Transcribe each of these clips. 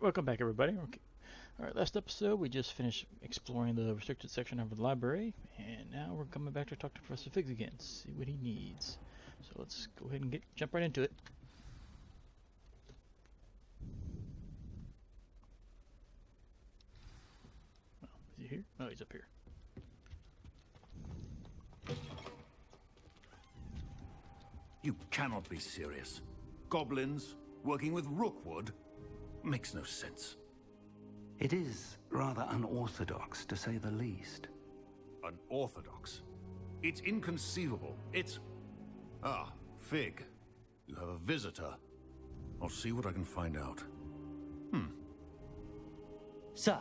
welcome back, everybody. Okay. All right, last episode we just finished exploring the restricted section of the library, and now we're coming back to talk to Professor Figgs again, see what he needs. So let's go ahead and jump right into it. Well, is he here? Oh, he's up here. You cannot be serious. Goblins working with Rookwood makes no sense. It is rather unorthodox, to say the least. Unorthodox? It's inconceivable. It's... Ah, Fig. You have a visitor. I'll see what I can find out. Sir,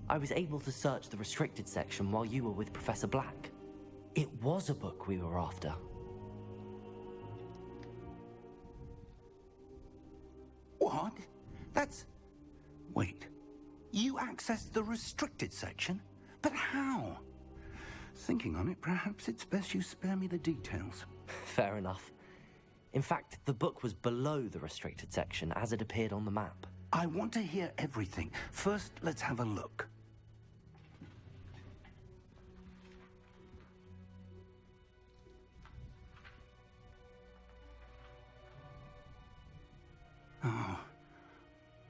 I was able to search the restricted section while you were with Professor Black. It was a book we were after. What? That's... Wait. You accessed the restricted section? But how? Thinking on it, perhaps it's best you spare me the details. Fair enough. In fact, the book was below the restricted section as it appeared on the map. I want to hear everything. First, let's have a look.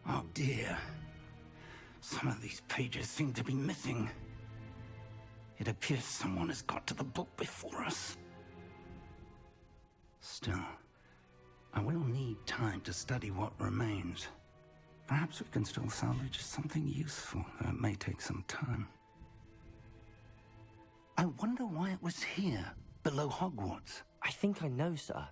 Oh dear. Some of these pages seem to be missing. It appears someone has got to the book before us. Still, I will need time to study what remains. Perhaps we can still salvage something useful, though it may take some time. I wonder why it was here, below Hogwarts. I think I know, sir.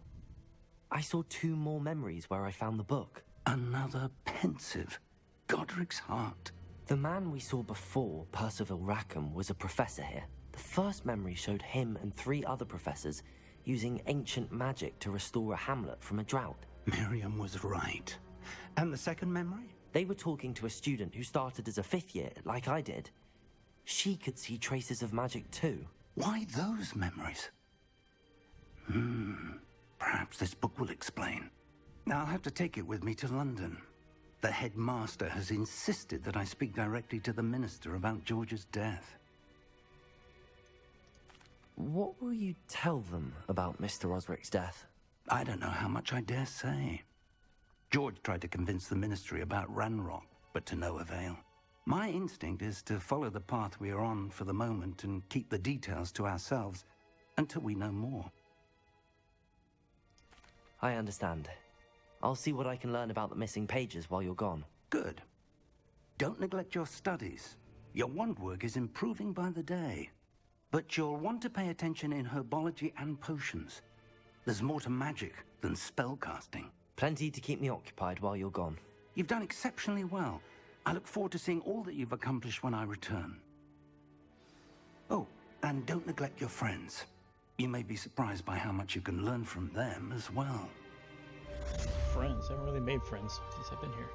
I saw 2 more memories where I found the book. Another pensive. Godric's heart. The man we saw before, Percival Rackham, was a professor here. The first memory showed him and 3 other professors using ancient magic to restore a hamlet from a drought. Miriam was right. And the second memory? They were talking to a student who started as a 5th year, like I did. She could see traces of magic too. Why those memories? Perhaps this book will explain. Now I'll have to take it with me to London. The headmaster has insisted that I speak directly to the minister about George's death. What will you tell them about Mr. Osric's death? I don't know how much I dare say. George tried to convince the ministry about Ranrock, but to no avail. My instinct is to follow the path we are on for the moment and keep the details to ourselves until we know more. I understand. I'll see what I can learn about the missing pages while you're gone. Good. Don't neglect your studies. Your wand work is improving by the day. But you'll want to pay attention in herbology and potions. There's more to magic than spellcasting. Plenty to keep me occupied while you're gone. You've done exceptionally well. I look forward to seeing all that you've accomplished when I return. Oh, and don't neglect your friends. You may be surprised by how much you can learn from them as well. Friends. I haven't really made friends since I've been here.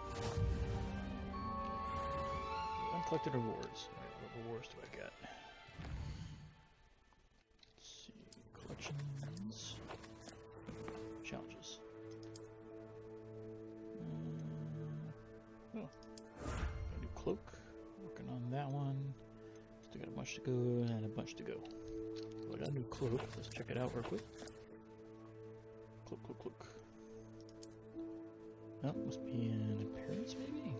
Uncollected rewards. Alright, what rewards do I got? Let's see. Collections. Challenges. Oh. Got a new cloak. Working on that one. Still got a bunch to go and a bunch to go. So I got a new cloak. Let's check it out real quick. Cloak. Oh, must be an appearance, maybe?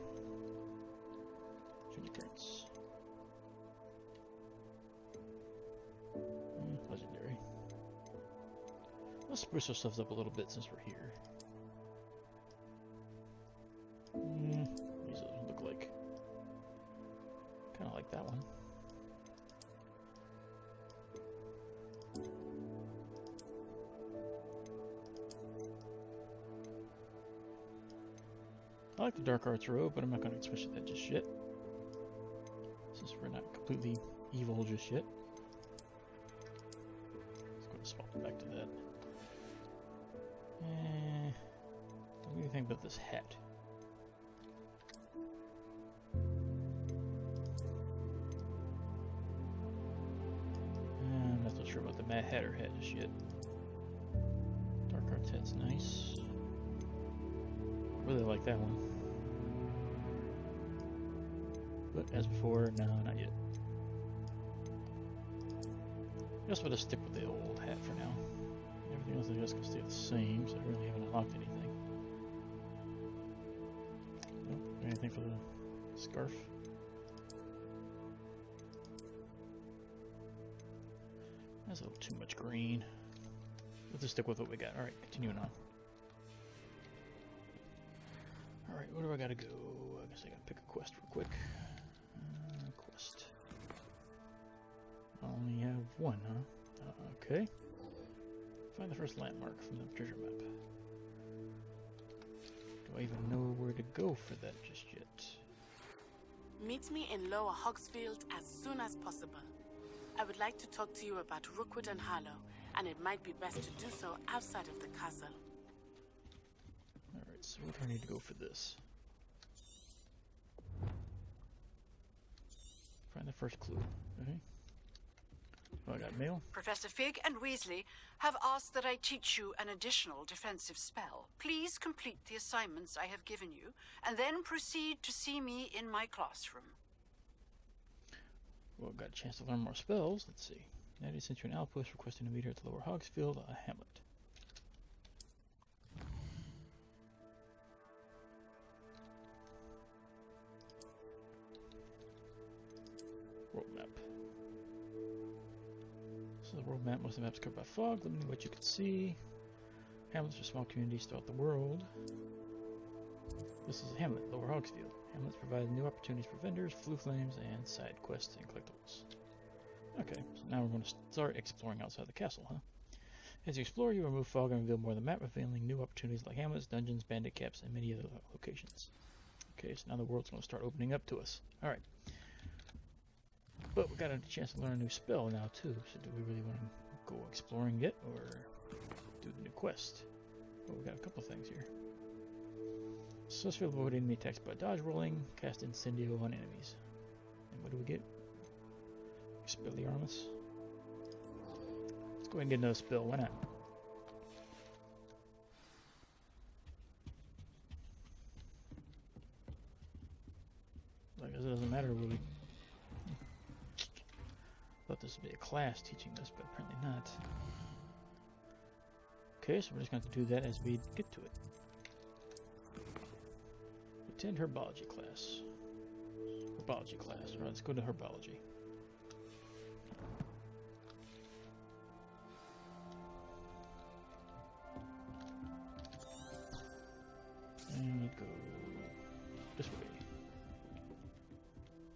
Change appearance. Legendary. Let's spruce ourselves up a little bit since we're here. These don't look like. Kind of like that one. I like the Dark Arts robe, but I'm not going to switch to that just yet. Since we're not completely evil just yet. Let's go and swap it back to that. What do you think about this hat? I'm not so sure about the Mad Hatter hat just yet. Dark Arts hat's nice. Really like that one. but as before, no, not yet. I guess we'll just stick with the old hat for now. Everything else I guess can stay the same, so I really haven't unlocked anything. Nope, anything for the scarf? That's a little too much green. Let's just stick with what we got. Alright, continuing on. Alright, where do I gotta go? I guess I gotta pick a quest real quick. Quest. I only have one, huh? Okay. Find the first landmark from the treasure map. Do I even know where to go for that just yet? Meet me in Lower Hogsfield as soon as possible. I would like to talk to you about Rookwood and Harlow, and it might be best to do so outside of the castle. Alright, so where do I need to go for this? Find the first clue. Okay. Oh, I got mail. Professor Fig and Weasley have asked that I teach you an additional defensive spell. Please complete the assignments I have given you, and then proceed to see me in my classroom. Well, got a chance to learn more spells. Let's see. Natty sent you an outpost requesting to meet her at the Lower Hogsfield, a hamlet. World map. So the world map, most of the map's covered by fog, limiting what you can see. Hamlets are small communities throughout the world. This is a hamlet, Lower Hogsfield. Hamlets provide new opportunities for vendors, flue flames, and side quests and collectibles. Okay, so now we're going to start exploring outside the castle, huh? As you explore, you remove fog and reveal more of the map, revealing new opportunities like hamlets, dungeons, bandit camps, and many other locations. Okay, so now the world's going to start opening up to us. Alright. But we got a chance to learn a new spell now, too. So do we really want to go exploring it, or do the new quest? Well, we got a couple things here. Successfully avoid enemy attacks by dodge rolling, cast Incendio on enemies. And what do we get? Expelliarmus. Let's go ahead and get another spell, why not? I guess it doesn't matter really. Thought this would be a class teaching this, but apparently not. Okay, so we're just going to have to do that as we get to it. Attend herbology class. Herbology class. Alright, let's go to herbology. And go this way.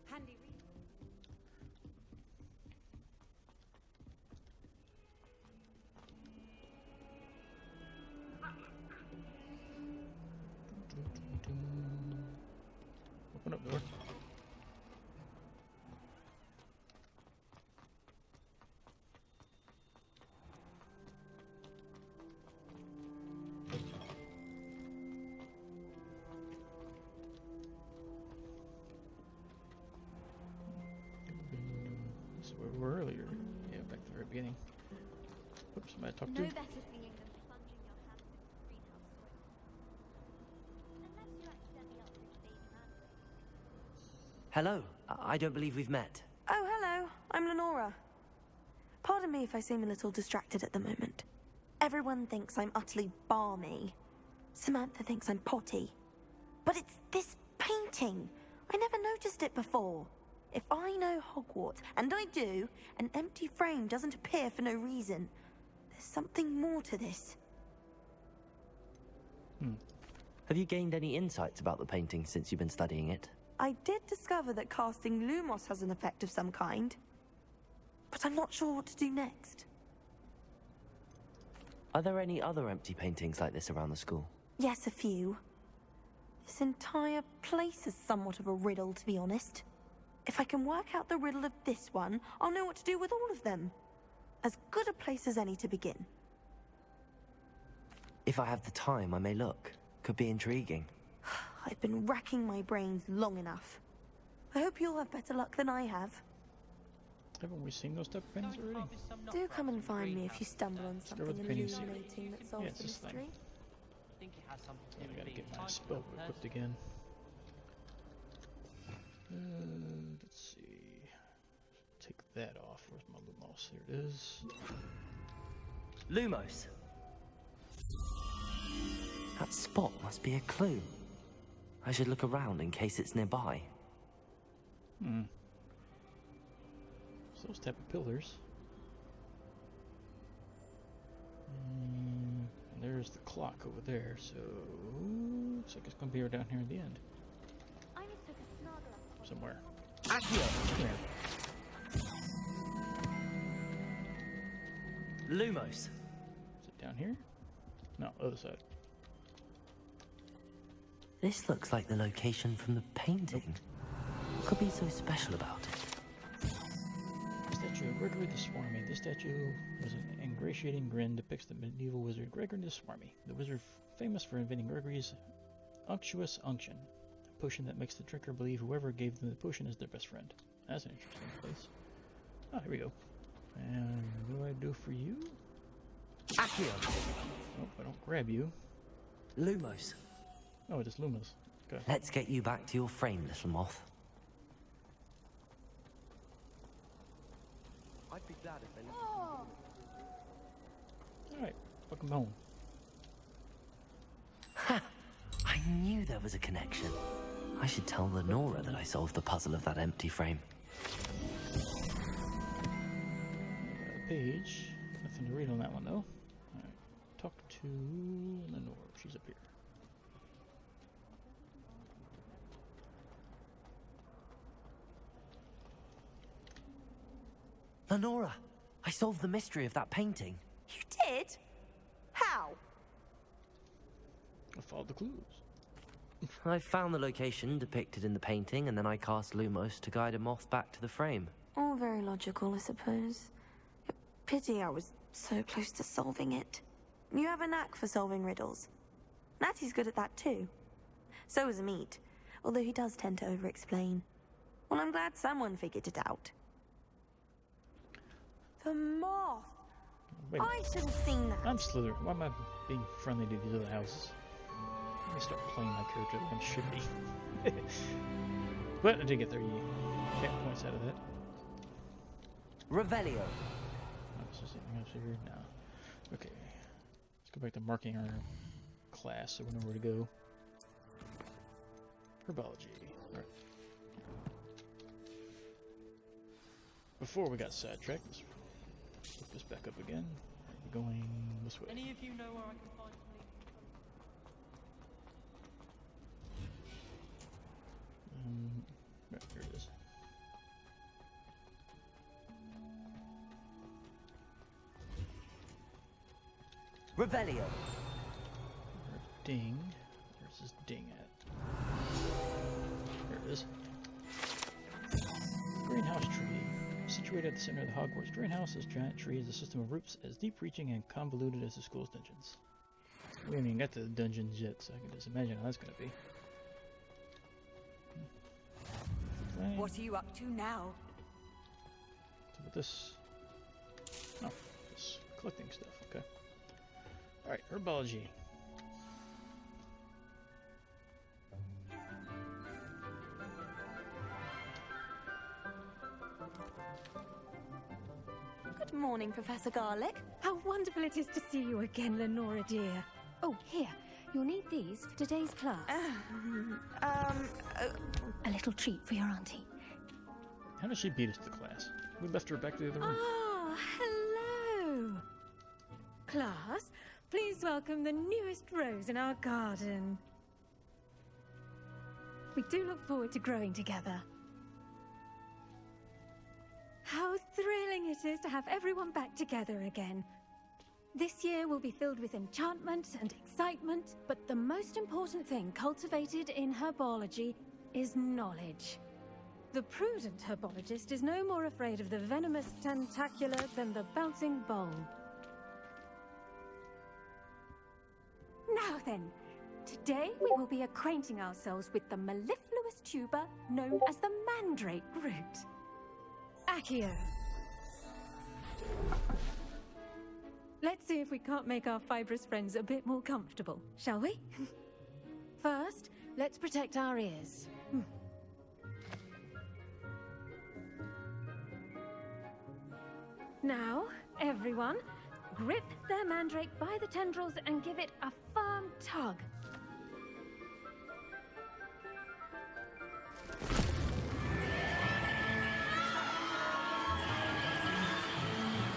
Handy read. Open up door. This is where we were earlier. Yeah, back to the very beginning. Oops, somebody talked to. No better singing than plunging your hands into the greenhouse soil. Unless you accidentally upbreed baby man. Hello. I don't believe we've met. Oh, hello. I'm Lenora. Pardon me if I seem a little distracted at the moment. Everyone thinks I'm utterly balmy. Samantha thinks I'm potty. But it's this painting. I never noticed it before. If I know Hogwarts, and I do, an empty frame doesn't appear for no reason. There's something more to this. Have you gained any insights about the painting since you've been studying it? I did discover that casting Lumos has an effect of some kind. But I'm not sure what to do next. Are there any other empty paintings like this around the school? Yes, a few. This entire place is somewhat of a riddle, to be honest. If I can work out the riddle of this one, I'll know what to do with all of them. As good a place as any to begin. If I have the time, I may look. Could be intriguing. I've been racking my brains long enough. I hope you'll have better luck than I have. Haven't we seen those type of paintings already? Do come and find me if you stumble on Start with something the paintings. illuminating that Yeah, solves it's the this thing. mystery. I gotta get my spell equipped again. Let's see. Take that off. Where's my Lumos? Here it is. Lumos. That spot must be a clue. I should look around in case it's nearby. So those type of pillars. There's the clock over there, so looks like it's gonna be down here at the end. I just took a snuggle up. Somewhere. Accio. There. Lumos. Is it down here? No, other side. This looks like the location from the painting. What could be so special about it? Statue of Gregory the Swarmy. This statue has an ingratiating grin, depicts the medieval wizard Gregory the Swarmy, the wizard famous for inventing Gregory's unctuous unction, a potion that makes the drinker believe whoever gave them the potion is their best friend. That's an interesting place. Oh, here we go. And what do I do for you? Accio. Oh, I don't grab you. Lumos. Oh, it is Lumos. Okay. Let's get you back to your frame, little moth. I'd be glad if they Alright, welcome home. Ha! I knew there was a connection. I should tell Lenora that I solved the puzzle of that empty frame. Got a page. Nothing to read on that one, though. Alright, talk to Lenore. She's up here. Lenora, I solved the mystery of that painting. You did? How? I followed the clues. I found the location depicted in the painting, and then I cast Lumos to guide a moth back to the frame. All very logical, I suppose. Pity I was so close to solving it. You have a knack for solving riddles. Natty's good at that too. So is Meat, although he does tend to over-explain. Well, I'm glad someone figured it out. The moth! Wait, I should have seen that. I'm Slither. Why am I being friendly to these other houses? Let me start playing my character like I should be. But I did get 30 points out of that. Revelio. Oh, is there anything else here? No. Okay. Let's go back to marking our class so we know where to go. Herbology. Alright. Before we got sidetracked, let's look this back up again. We're going this way. Any of you know where I can find Right, here it is. Revelio. Ding. Where's this ding at? There it is. Greenhouse tree. Situated at the center of the Hogwarts greenhouse, this giant tree is a system of roots as deep-reaching and convoluted as the school's dungeons. We haven't even got to the dungeons yet, so I can just imagine how that's going to be. What are you up to now? So with this... Oh, this collecting stuff, okay. Alright, herbology. Good morning, Professor Garlic. How wonderful it is to see you again, Lenora dear. Oh, here. You'll need these for today's class. A little treat for your auntie. How did she beat us to class? We left her back to the other room. Ah, hello. Class, please welcome the newest rose in our garden. We do look forward to growing together. How thrilling it is to have everyone back together again. This year will be filled with enchantment and excitement, but the most important thing cultivated in herbology is knowledge. The prudent herbologist is no more afraid of the venomous tentacular than the bouncing bulb. Now then, today we will be acquainting ourselves with the mellifluous tuber known as the mandrake root. Accio. Let's see if we can't make our fibrous friends a bit more comfortable, shall we? First, let's protect our ears. Now, everyone, grip their mandrake by the tendrils and give it a firm tug.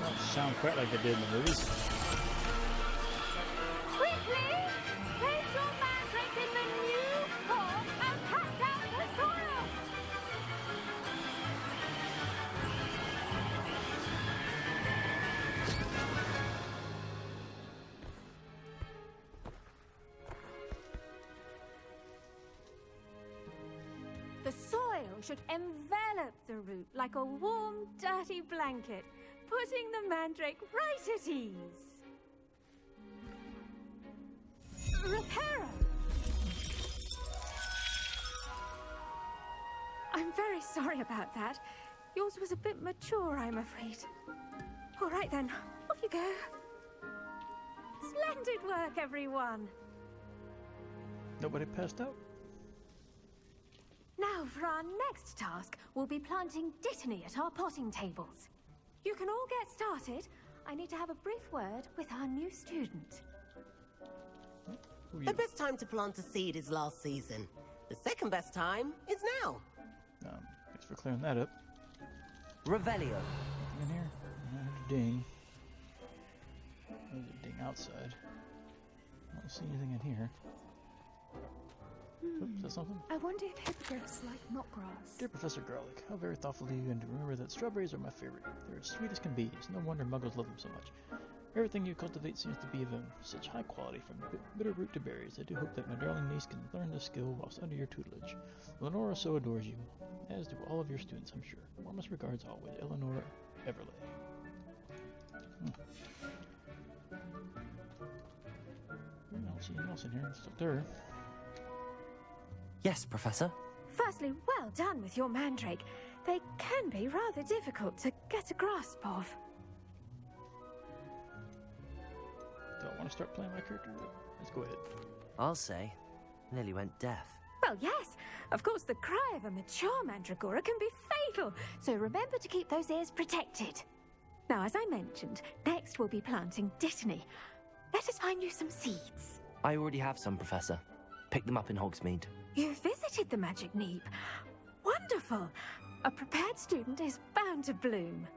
Don't sound quite like they did in the movies. Quickly, place your mandrake in the new form and cut down the soil. The soil should envelop the root like a warm, dirty blanket, putting the mandrake right at ease. Reparo! I'm very sorry about that. Yours was a bit mature, I'm afraid. All right then, off you go. Splendid work, everyone. Nobody passed out? Now for our next task, we'll be planting dittany at our potting tables. You can all get started. I need to have a brief word with our new student. Who are you? The best time to plant a seed is last season. The second best time is now. Thanks for clearing that up. Revelio. Anything in here? There's a ding. There's a ding outside. I don't see anything in here. Oops, is that something? I wonder if hippogriffs like knotgrass. Dear Professor Garlic, how very thoughtful of you, and to remember that strawberries are my favorite. They're as sweet as can be. It's no wonder muggles love them so much. Everything you cultivate seems to be of such high quality, from bitter root to berries. I do hope that my darling niece can learn this skill whilst under your tutelage. Lenora so adores you, as do all of your students, I'm sure. Warmest regards always, Eleanor Everley. I don't see anything else in here. It's up there. Yes, Professor. Firstly, well done with your mandrake. They can be rather difficult to get a grasp of. Do I want to start playing my character? Let's go ahead. I'll say. Nearly went deaf. Well, yes. Of course, the cry of a mature mandragora can be fatal, so remember to keep those ears protected. Now, as I mentioned, next we'll be planting dittany. Let us find you some seeds. I already have some, Professor. Picked them up in Hogsmeade. You visited the Magic Neep. Wonderful. A prepared student is bound to bloom.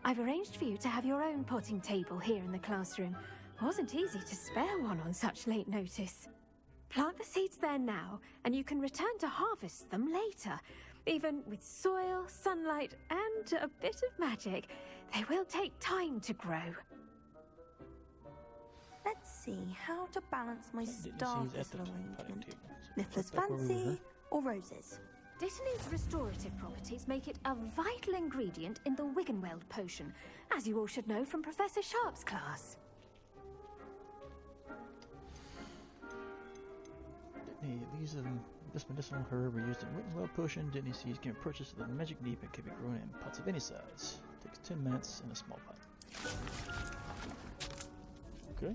I've arranged for you to have your own potting table here in the classroom. Wasn't easy to spare one on such late notice. Plant the seeds there now, and you can return to harvest them later. Even with soil, sunlight, and a bit of magic, they will take time to grow. Let's see how to balance my Didn't see stars it at the little potting arrangement. table. So Niffler's back where we were. fancy or roses? Dittany's restorative properties make it a vital ingredient in the Wiggenweld potion, as you all should know from Professor Sharp's class. These this medicinal herb are used in Wittenweld potion. Dittany seeds can be purchased at the Magic Neep and can be grown in pots of any size. Takes 10 minutes in a small pot. Okay.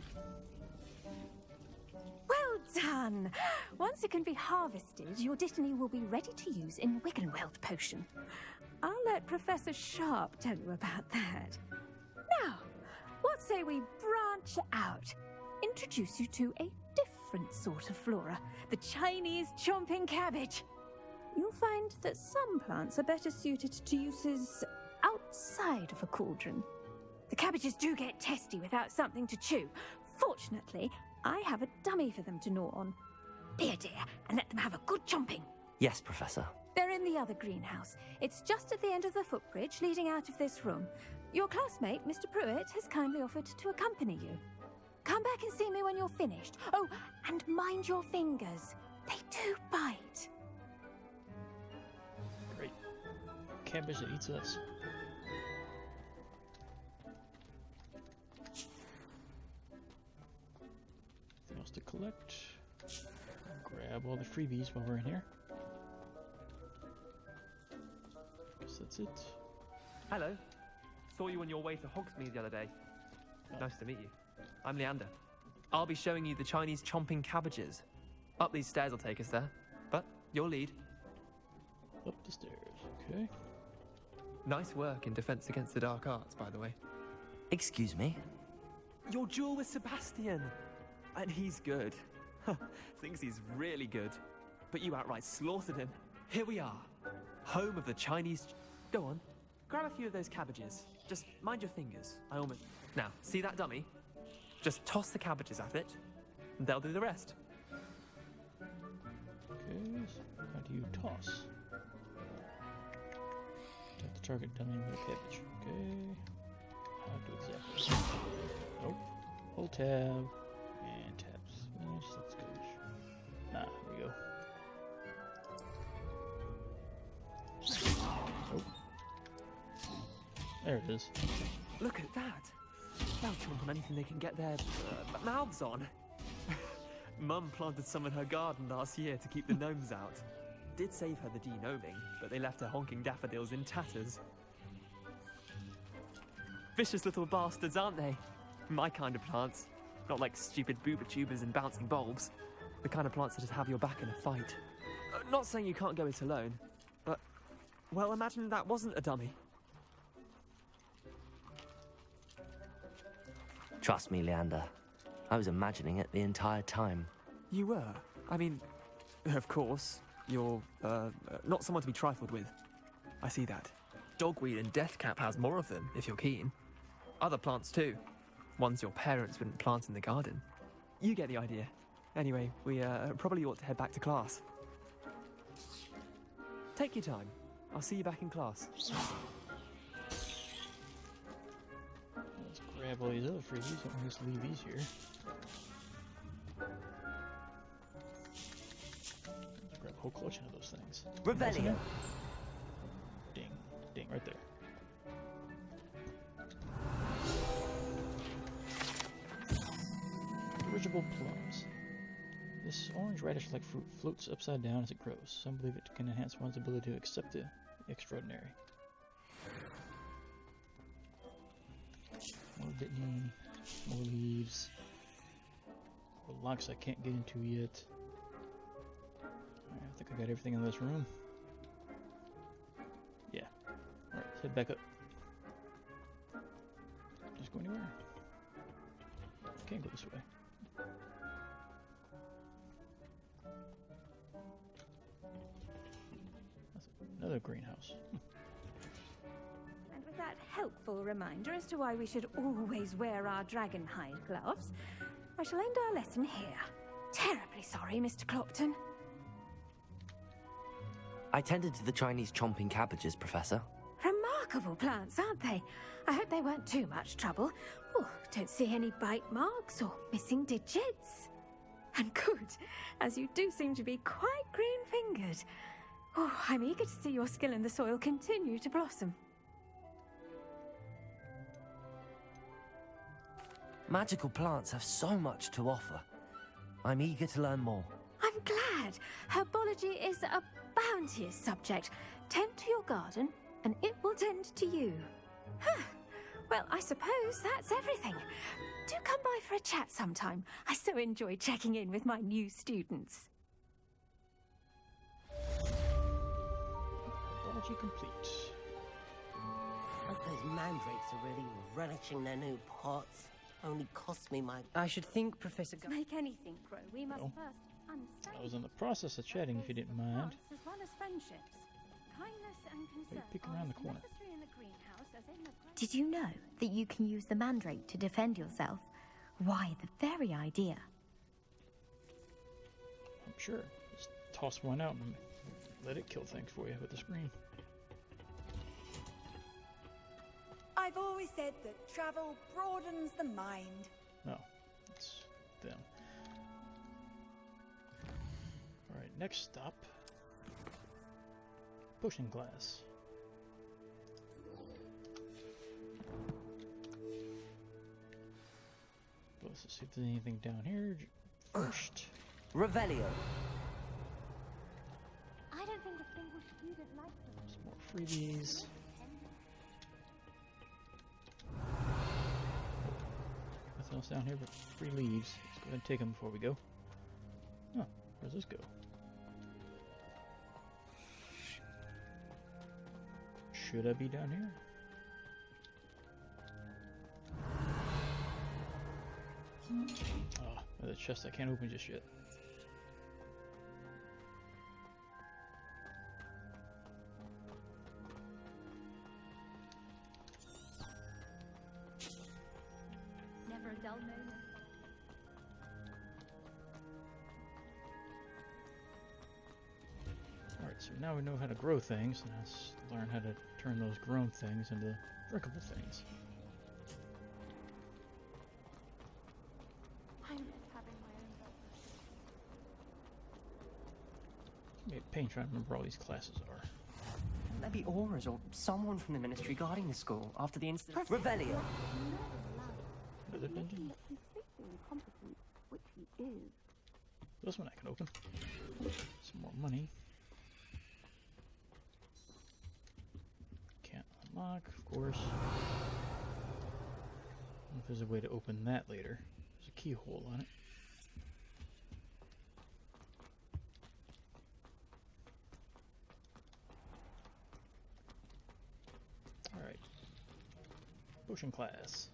Well done! Once it can be harvested, your dittany will be ready to use in Wiggenweld potion. I'll let Professor Sharp tell you about that. Now, what say we branch out? Introduce you to a different sort of flora, the Chinese chomping cabbage. You'll find that some plants are better suited to uses outside of a cauldron. The cabbages do get testy without something to chew. Fortunately, I have a dummy for them to gnaw on. Be a dear and let them have a good chomping. Yes, Professor. They're in the other greenhouse. It's just at the end of the footbridge leading out of this room. Your classmate, Mr. Pruitt, has kindly offered to accompany you. Come back and see me when you're finished. Oh, and mind your fingers. They do bite. Great. Cabbage that eats us. Anything else to collect? Grab all the freebies while we're in here. Guess that's it. Hello. Saw you on your way to Hogsmeade the other day. Nice to meet you. I'm Leander. I'll be showing you the Chinese chomping cabbages. Up these stairs will take us there, but your lead. Up the stairs, okay. Nice work in Defense Against the Dark Arts, by the way. Excuse me? Your duel with Sebastian. And he's good. Thinks he's really good. But you outright slaughtered him. Here we are. Home of the Chinese... Go on. Grab a few of those cabbages. Just mind your fingers. I almost... Now, see that dummy? Just toss the cabbages at it, and they'll do the rest. Okay, so how do you toss? Take the target dummy with a cabbage. Okay. How to exactly? Nope. Hold tab and tabs. Yes, let's go. Nah, here we go. Nope. There it is. Look at that. They'll chomp on anything they can get their mouths on. Mum planted some in her garden last year to keep the gnomes out. Did save her the de-gnoming, but they left her honking daffodils in tatters. Vicious little bastards, aren't they? My kind of plants. Not like stupid booba tubers and bouncing bulbs. The kind of plants that just have your back in a fight. Not saying you can't go it alone, but... Well, imagine that wasn't a dummy. Trust me, Leander. I was imagining it the entire time. You were? I mean, of course, you're, not someone to be trifled with. I see that. Dogweed and deathcap has more of them, if you're keen. Other plants too. Ones your parents wouldn't plant in the garden. You get the idea. Anyway, we, probably ought to head back to class. Take your time. I'll see you back in class. Let's grab all these other freebies and just leave these here. Let's grab a whole collection of those things. Revelio. Ding, ding, right there. Dirigible plums. This orange radish-like fruit floats upside down as it grows. Some believe it can enhance one's ability to accept the extraordinary. More Whitney, more leaves, more locks I can't get into yet. Alright, I think I got everything in this room. Yeah. Alright, let's head back up. Just go anywhere. Can't go this way. That's another greenhouse. And with that helpful reminder as to why we should always wear our dragon hide gloves, I shall end our lesson here. Terribly sorry, Mr. Clopton. I tended to the Chinese chomping cabbages, Professor. Remarkable plants, aren't they? I hope they weren't too much trouble. Oh, don't see any bite marks or missing digits. And good, as you do seem to be quite green-fingered. Oh, I'm eager to see your skill in the soil continue to blossom. Magical plants have so much to offer. I'm eager to learn more. I'm glad. Herbology is a bounteous subject. Tend to your garden, and it will tend to you. Huh. Well, I suppose that's everything. Do come by for a chat sometime. I so enjoy checking in with my new students. Biology complete. Hope those mandrakes are really relishing their new pots. Only cost me my... I should think, Professor... To make anything grow, we must Oh. first understand... I was in the process of chatting, if you didn't mind. As well as friendships. Kindness and concern peek are around the as corner. necessary in the greenhouse as in the... Did you know that you can use the mandrake to defend yourself? Why, the very idea. I'm sure. Just toss one out and let it kill things for you with the screen. I've always said that travel broadens the mind. No, it's them. Alright, next stop. Potion glass. Let's see if there's anything down here first. Revelio. I don't think a single student likes them. Some more freebies. Nothing else down here but free leaves. Let's go ahead and take them before we go. Oh, where does this go? Should I be down here? Ah, the chest I can't open just yet. Never a dull moment. Alright, so now we know how to grow things. Now let's learn how to turn those grown things into drinkable things. I miss having my own boat. Maybe pain trying to remember all these classes are. Maybe Aura's or someone from the ministry guarding the school after the incident. Revelio. Another dungeon? He's faithfully competent, which he is. This one I can open. Some more money. Can't unlock, of course. I don't know if there's a way to open that later. There's a keyhole on it. Alright. Potion class.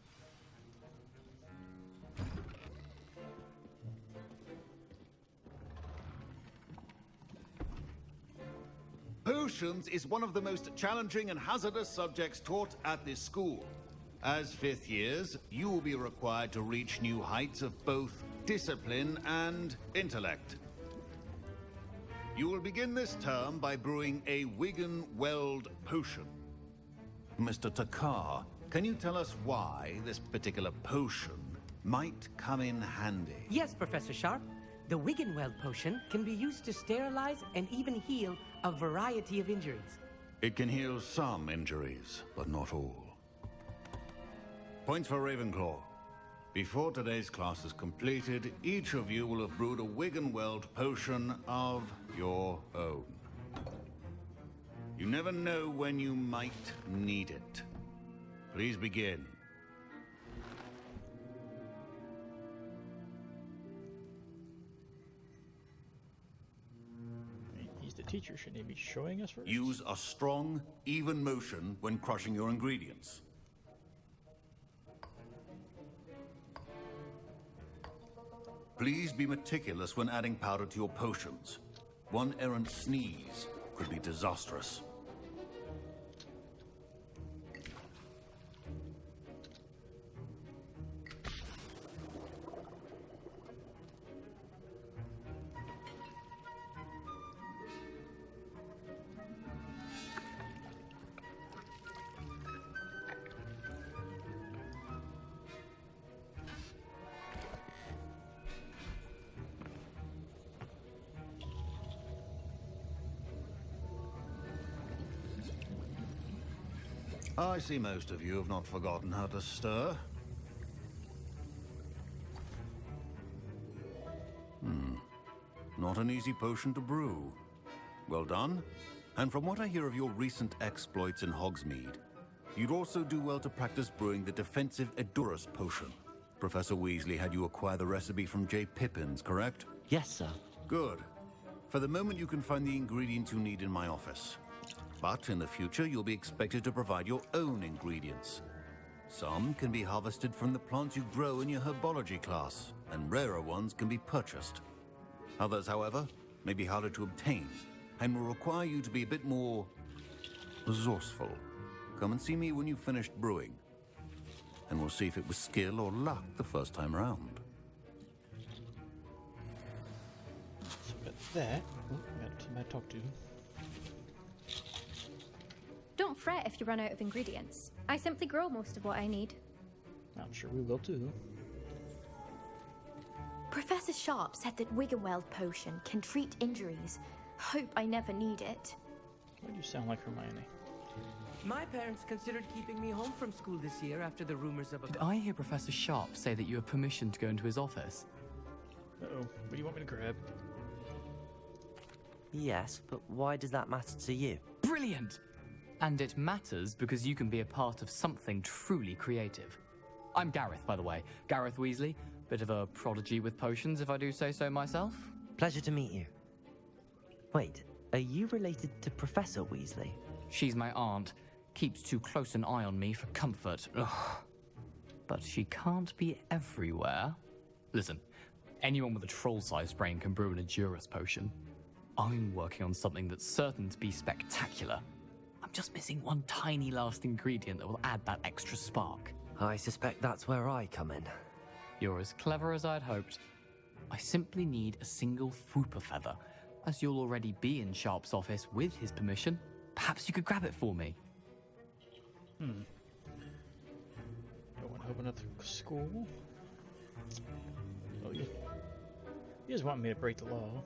Potions is one of the most challenging and hazardous subjects taught at this school. As fifth years, you will be required to reach new heights of both discipline and intellect. You will begin this term by brewing a Wigan-Weld potion. Mr. Takar, can you tell us why this particular potion might come in handy? Yes, Professor Sharp. The Wiggenweld potion can be used to sterilize and even heal a variety of injuries. It can heal some injuries, but not all. Points for Ravenclaw. Before today's class is completed, each of you will have brewed a Wiggenweld potion of your own. You never know when you might need it. Please begin. He's the teacher. Shouldn't he be showing us first? Use a strong, even motion when crushing your ingredients. Please be meticulous when adding powder to your potions. One errant sneeze could be disastrous. I see most of you have not forgotten how to stir. Not an easy potion to brew. Well done. And from what I hear of your recent exploits in Hogsmeade, you'd also do well to practice brewing the defensive Edurus potion. Professor Weasley had you acquire the recipe from J. Pippins, correct? Yes, sir. Good. For the moment, you can find the ingredients you need in my office. But in the future, you'll be expected to provide your own ingredients. Some can be harvested from the plants you grow in your herbology class, and rarer ones can be purchased. Others, however, may be harder to obtain, and will require you to be a bit more resourceful. Come and see me when you've finished brewing, and we'll see if it was skill or luck the first time around. So we got that. Oh, we got somebody to talk to. Don't fret if you run out of ingredients. I simply grow most of what I need. I'm sure we will too. Professor Sharp said that Wiggenweld potion can treat injuries. Hope I never need it. Why do you sound like Hermione? My parents considered keeping me home from school this year after the rumors of a... Did I hear Professor Sharp say that you have permission to go into his office? Uh-oh. What do you want me to grab? Yes, but why does that matter to you? Brilliant! And it matters because you can be a part of something truly creative. I'm Gareth, by the way. Gareth Weasley. Bit of a prodigy with potions, if I do say so myself. Pleasure to meet you. Wait, are you related to Professor Weasley? She's my aunt. Keeps too close an eye on me for comfort. Ugh. But she can't be everywhere. Listen, anyone with a troll-sized brain can brew an Adurus potion. I'm working on something that's certain to be spectacular. I'm just missing one tiny last ingredient that will add that extra spark. I suspect that's where I come in. You're as clever as I'd hoped. I simply need a single Fwooper feather. As you'll already be in Sharp's office with his permission, perhaps you could grab it for me. Don't want to open up the school. Oh, you just want me to break the law,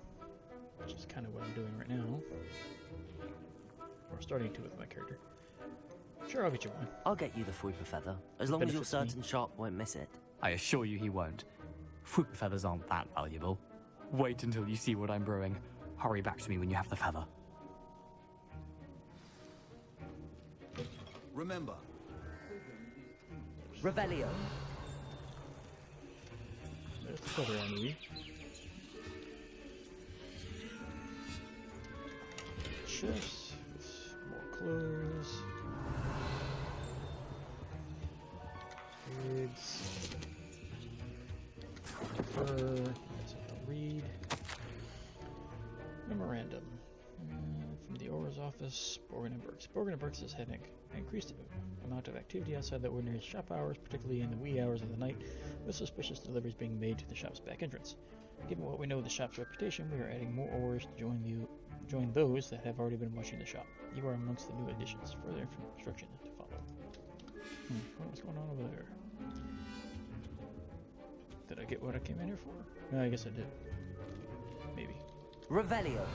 which is kind of what I'm doing right now. Or starting to with my character. Sure, I'll get you one. I'll get you the Fwooper feather, as long as you're certain Sharp won't miss it. I assure you he won't. Fwooper feathers aren't that valuable. Wait until you see what I'm brewing. Hurry back to me when you have the feather. Remember. Revelio. There's the feather I need. Chest with more clothes. Wigs. Fur. That's something to read. Memorandum. From the Aura's office, Borgen and Burks. Borgen and Burks has had an increased amount of activity outside the ordinary shop hours, particularly in the wee hours of the night, with suspicious deliveries being made to the shop's back entrance. Given what we know of the shop's reputation, we are adding more Auras to join those that have already been watching the shop. You are amongst the new additions. Further instruction to follow. What's going on over there? Did I get what I came in here for? No, I guess I did. Maybe. Revelio.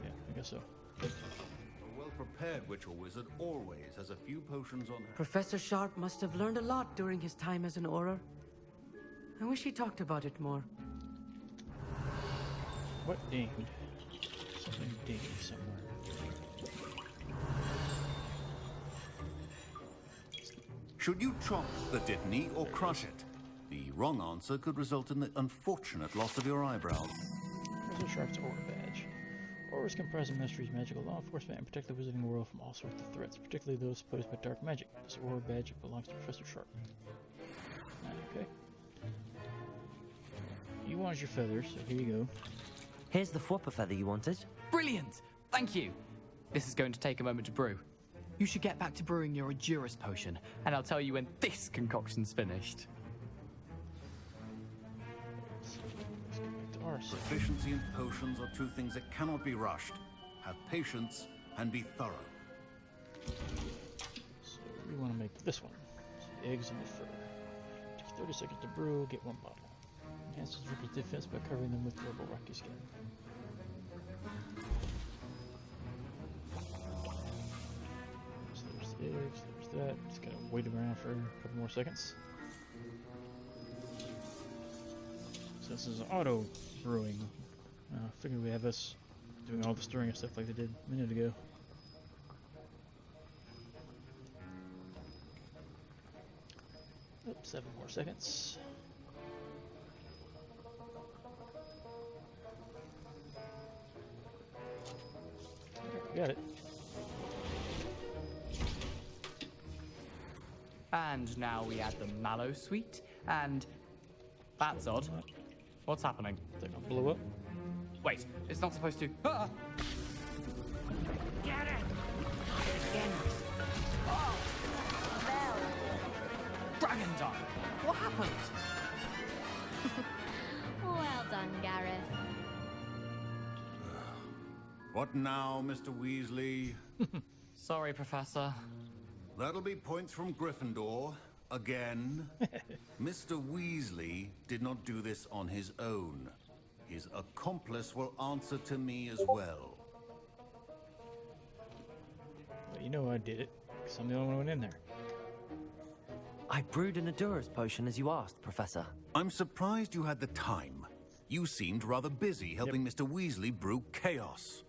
Yeah, I guess so. A well-prepared witch or wizard always has a few potions on hand. Professor Sharp must have learned a lot during his time as an Auror. I wish he talked about it more. What dinged? Something dinged somewhere. Should you chop the Dittany or crush it? The wrong answer could result in the unfortunate loss of your eyebrows. Professor Sharp's Aura badge. Auras comprise the Ministry's magical law enforcement and protect the wizarding world from all sorts of threats, particularly those posed by dark magic. This Aura badge belongs to Professor Sharp. Okay. You wanted your feathers, so here you go. Here's the Fwooper feather you wanted. Brilliant! Thank you! This is going to take a moment to brew. You should get back to brewing your Adurus potion, and I'll tell you when this concoction's finished. Proficiency and potions are two things that cannot be rushed. Have patience and be thorough. So we want to make this one. So the eggs and the fur. Takes 30 seconds to brew, get one bottle. Enhances Ripper's defense by covering them with durable rocky skin. So there's the eggs, there's that. Just gotta wait around for a couple more seconds. So this is auto brewing. Figured we have us doing all the stirring and stuff like they did a minute ago. Oh, 7 more seconds. Got it. And now we add the mallow sweet, and that's odd. What's happening? They're gonna blow up. Wait, it's not supposed to. Ah! Get it! Oh! Dragon die! What happened? Well done, Gareth. What now, Mr. Weasley? Sorry, Professor. That'll be points from Gryffindor. Again. Mr. Weasley did not do this on his own. His accomplice will answer to me as well. Well, you know I did it, because I'm the only one who went in there. I brewed an Adurus potion as you asked, Professor. I'm surprised you had the time. You seemed rather busy helping Mr. Weasley brew chaos.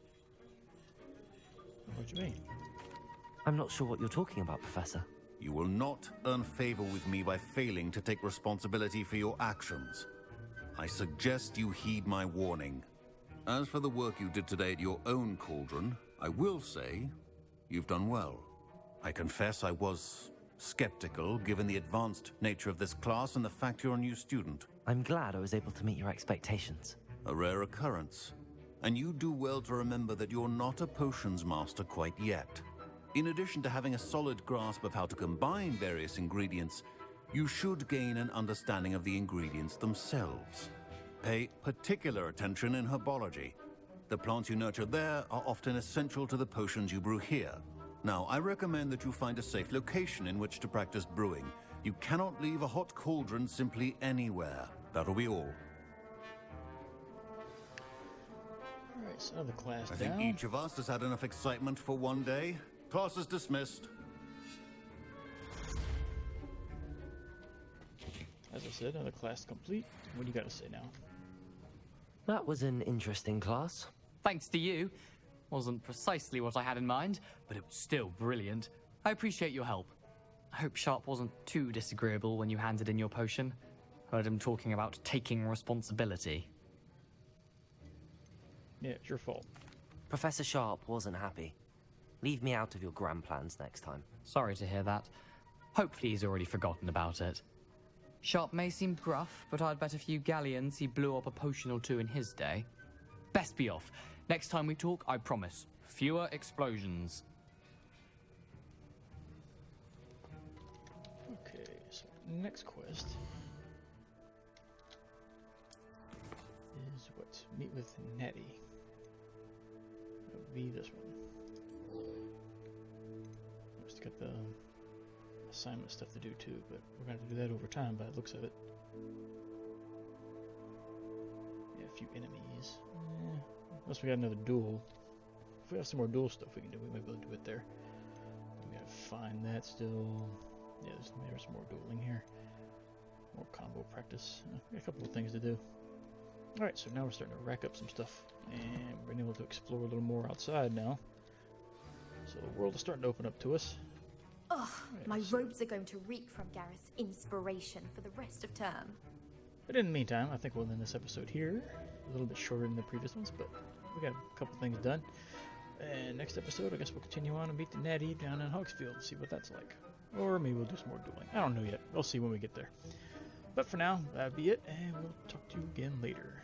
What do you mean? I'm not sure what you're talking about, Professor. You will not earn favor with me by failing to take responsibility for your actions. I suggest you heed my warning. As for the work you did today at your own cauldron, I will say you've done well. I confess I was skeptical given the advanced nature of this class and the fact you're a new student. I'm glad I was able to meet your expectations. A rare occurrence. And you do well to remember that you're not a potions master quite yet. In addition to having a solid grasp of how to combine various ingredients, you should gain an understanding of the ingredients themselves. Pay particular attention in herbology. The plants you nurture there are often essential to the potions you brew here. Now, I recommend that you find a safe location in which to practice brewing. You cannot leave a hot cauldron simply anywhere. That'll be all. Alright, so another class I down. think each of us has had enough excitement for one day. Class is dismissed. As I said, another class complete. What do you got to say now? That was an interesting class. Thanks to you. Wasn't precisely what I had in mind, but it was still brilliant. I appreciate your help. I hope Sharp wasn't too disagreeable when you handed in your potion. Heard him talking about taking responsibility. Yeah, it's your fault. Professor Sharp wasn't happy. Leave me out of your grand plans next time. Sorry to hear that. Hopefully he's already forgotten about it. Sharp may seem gruff, but I'd bet a few galleons he blew up a potion or two in his day. Best be off. Next time we talk, I promise, fewer explosions. Okay, so next quest is what? Meet with Nettie. That would be this one. Just got the assignment stuff to do too, but we're going to do that over time by the looks of it. Yeah, a few enemies. Unless we got another duel. If we have some more duel stuff we can do, we might be able to do it there. We gotta find that still. Yeah, there's more dueling here. More combo practice. Got a couple of things to do. Alright, so now we're starting to rack up some stuff. And we're able to explore a little more outside now. So the world is starting to open up to us. Ugh, my robes are going to reek from Gareth's inspiration for the rest of term. But in the meantime, I think we'll end this episode here. A little bit shorter than the previous ones, but we got a couple things done. And next episode, I guess we'll continue on and beat the Natty down in Hogsfield and see what that's like. Or maybe we'll do some more dueling. I don't know yet. We'll see when we get there. But for now, that'll be it, and we'll talk to you again later.